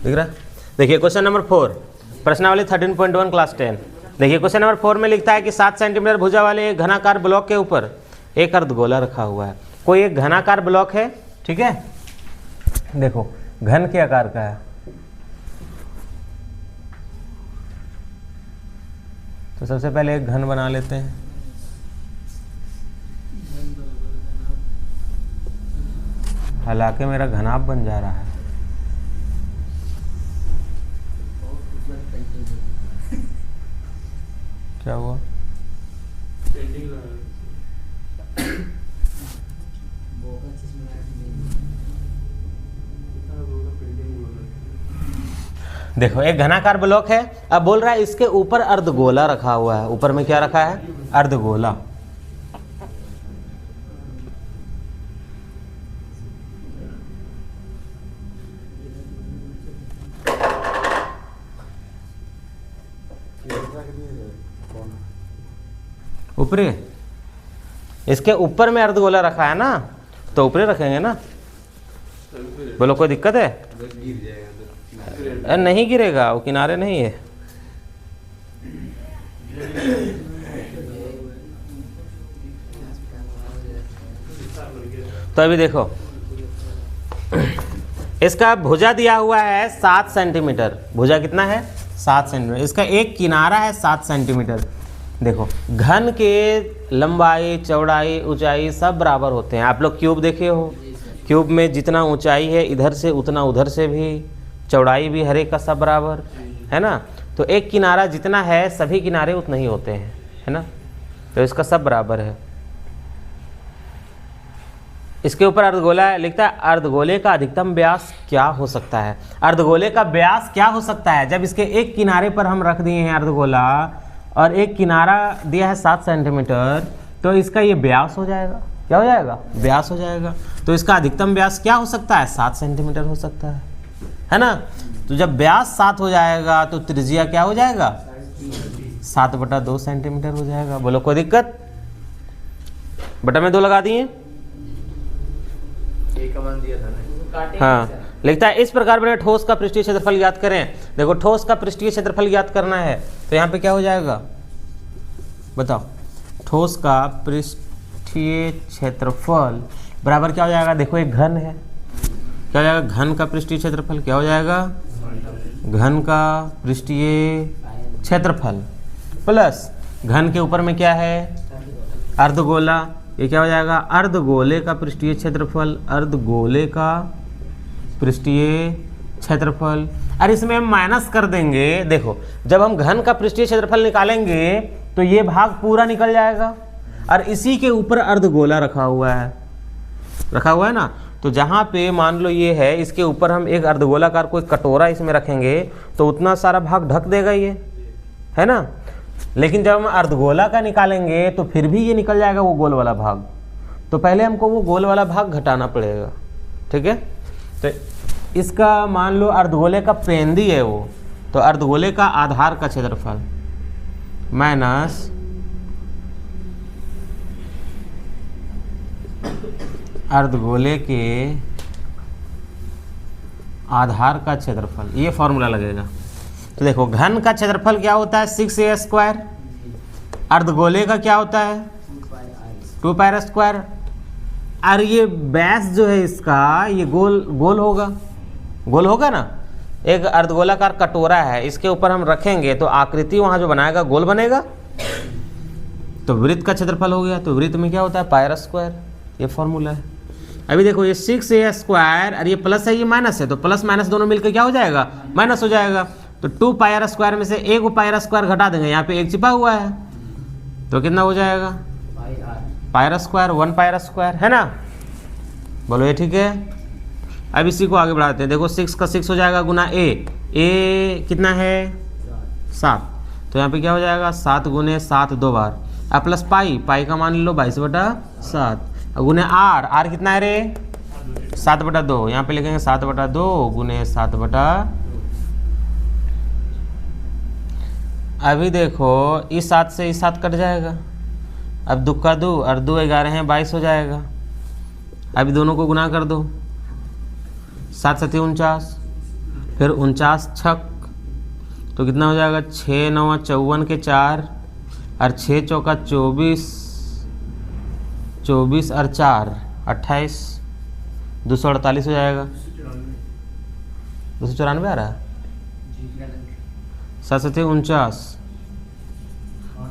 दिख रहा? देखिए क्वेश्चन नंबर 4, प्रश्नावली 13.1 क्लास 10। देखिए क्वेश्चन नंबर 4 में लिखता है कि 7 सेंटीमीटर भुजा वाले एक घनाकार ब्लॉक के ऊपर एक अर्धगोला रखा हुआ है। कोई एक घनाकार ब्लॉक है, ठीक है, देखो घन के आकार का है, तो सबसे पहले एक घन बना लेते हैं। हालांकि मेरा घनाभ बन जा रहा है। क्या हुआ? देखो एक घनाकार ब्लॉक है, अब बोल रहा है इसके ऊपर अर्धगोला रखा हुआ है। ऊपर में क्या रखा है? अर्धगोला। ऊपरी, इसके ऊपर में अर्धगोला रखा है ना, तो ऊपरी रखेंगे ना। बोलो कोई दिक्कत है? नहीं गिरेगा, वो किनारे नहीं है। तो अभी देखो इसका भुजा दिया हुआ है 7 सेंटीमीटर। भुजा कितना है? 7 सेंटीमीटर। इसका एक किनारा है 7 सेंटीमीटर। देखो घन के लंबाई, चौड़ाई, ऊंचाई सब बराबर होते हैं। आप लोग क्यूब देखे हो, क्यूब में जितना ऊंचाई है इधर से उतना उधर से भी, चौड़ाई भी हर एक का सब बराबर है ना। तो एक किनारा जितना है सभी किनारे उतना ही होते हैं, है ना। तो इसका सब बराबर है। इसके ऊपर अर्धगोला है, लिखता है अर्धगोले का अधिकतम व्यास क्या हो सकता है। अर्धगोले का व्यास क्या हो सकता है? जब इसके एक किनारे पर हम रख दिए हैं अर्धगोला और एक किनारा दिया है 7 सेंटीमीटर, तो इसका ये व्यास हो जाएगा। क्या हो जाएगा? व्यास हो जाएगा। तो इसका अधिकतम व्यास क्या हो सकता है? 7 सेंटीमीटर हो सकता है ना। तो जब व्यास 7 हो जाएगा तो त्रिज्या क्या हो जाएगा? 7/2 सेंटीमीटर हो जाएगा। बोलो कोई दिक्कत? बटा में 2 लगा दिए। हाँ, लिखता है इस प्रकार बने ठोस का पृष्ठीय क्षेत्रफल ज्ञात करें। देखो ठोस का पृष्ठीय क्षेत्रफल ज्ञात करना है तो यहाँ पे क्या हो जाएगा? बताओ। ठोस का पृष्ठीय क्षेत्रफल बराबर क्या हो जाएगा? देखो एक घन है, क्या हो जाएगा? घन का पृष्ठीय क्षेत्रफल क्या हो जाएगा? घन का पृष्ठीय क्षेत्रफल प्लस घन के ऊपर में क्या है? अर्धगोला। ये क्या हो जाएगा? अर्धगोले का पृष्ठीय क्षेत्रफल, अर्धगोले का पृष्ठीय क्षेत्रफल। और इसमें हम माइनस कर देंगे। देखो जब हम घन का पृष्ठीय क्षेत्रफल निकालेंगे तो ये भाग पूरा निकल जाएगा और इसी के ऊपर अर्धगोला रखा हुआ है ना। तो जहाँ पे मान लो ये है, इसके ऊपर हम एक अर्धगोलाकार कोई कटोरा इसमें रखेंगे तो उतना सारा भाग ढक देगा ये, है ना। लेकिन जब हम अर्धगोला का निकालेंगे तो फिर भी ये निकल जाएगा वो गोल वाला भाग। तो पहले हमको वो गोल वाला भाग घटाना पड़ेगा, ठीक है। तो इसका मान लो अर्धगोले का पेंदी है वो, तो अर्धगोले का आधार का क्षेत्रफल माइनस अर्धगोले के आधार का क्षेत्रफल, ये फॉर्मूला लगेगा। तो देखो घन का क्षेत्रफल क्या होता है? 6a²। अर्धगोले का क्या होता है? 2πr²। और ये व्यास जो है इसका, ये गोल होगा ना। एक अर्धगोलाकार कटोरा है, इसके ऊपर हम रखेंगे तो आकृति वहाँ जो बनाएगा गोल बनेगा। तो वृत्त का क्षेत्रफल हो गया। तो वृत्त में क्या होता है? πr²। ये फॉर्मूला है। अभी देखो ये 6a² और ये प्लस है, ये माइनस है, तो प्लस माइनस दोनों मिलकर क्या हो जाएगा? माइनस हो जाएगा। तो 2πr² में से एक πr² घटा देंगे, यहाँ पे एक छिपा हुआ है तो कितना हो जाएगा? πr², 1πr², है ना। बोलो ये ठीक है। अब इसी को आगे बढ़ाते हैं। देखो 6 का 6 हो जाएगा गुना ए कितना है? 7। तो यहाँ पे क्या हो जाएगा? 7 × 7 2 बार, अब प्लस पाई का मान लो 22/7 गुने आर कितना है रे? 7/2। यहाँ पे लिखेंगे 7/2 गुने 7/। अभी देखो इस 7 से इस 7 कट जाएगा अब 2 का 2 और 2 11 हैं 22 हो जाएगा। अभी दोनों को गुना कर दो, 7 7 49, फिर 49 छक तो कितना हो जाएगा 6 9 54 के 4 और 6 चौका 24, 24 और 4 28, 248 हो जाएगा। 294 आ रहा है। 7 7 49,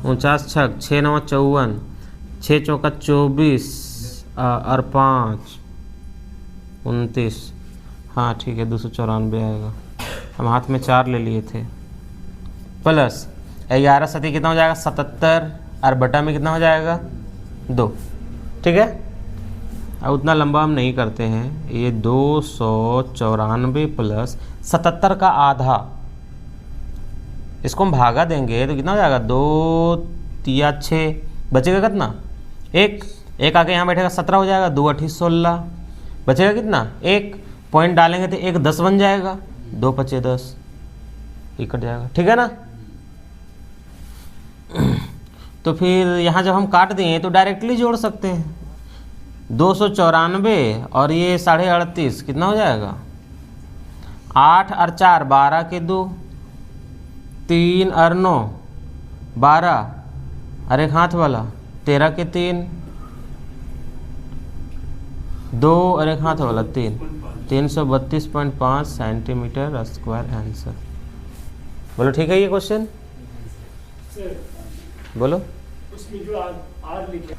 49 छक 6 9 54, 6 चौका 24 और 5 29। हाँ ठीक है 294 आएगा। हम हाथ में 4 ले लिए थे। प्लस 11 सती कितना हो जाएगा 77 और बटा में कितना हो जाएगा 2। ठीक है, अब उतना लंबा हम नहीं करते हैं। ये 294 प्लस 77 का आधा, इसको हम भागा देंगे तो कितना हो जाएगा 2 3 6, बचेगा कितना 1 आके यहाँ बैठेगा 17 हो जाएगा, 2 8 16, बचेगा कितना 1, पॉइंट डालेंगे तो 1 10 बन जाएगा, 2 5 10, ये कट जाएगा। ठीक है ना। तो फिर यहाँ जब हम काट दिए तो डायरेक्टली जोड़ सकते हैं। 294 और ये 38.5 कितना हो जाएगा 8 और 4 12 के 2, 3 और 9 12 और एक हाथ वाला 13 के 3, 2 और एक हाथ वाला 3, 332.5 सेंटीमीटर स्क्वायर आंसर। बोलो ठीक है ये क्वेश्चन, बोलो। उसमें जो आर लिखे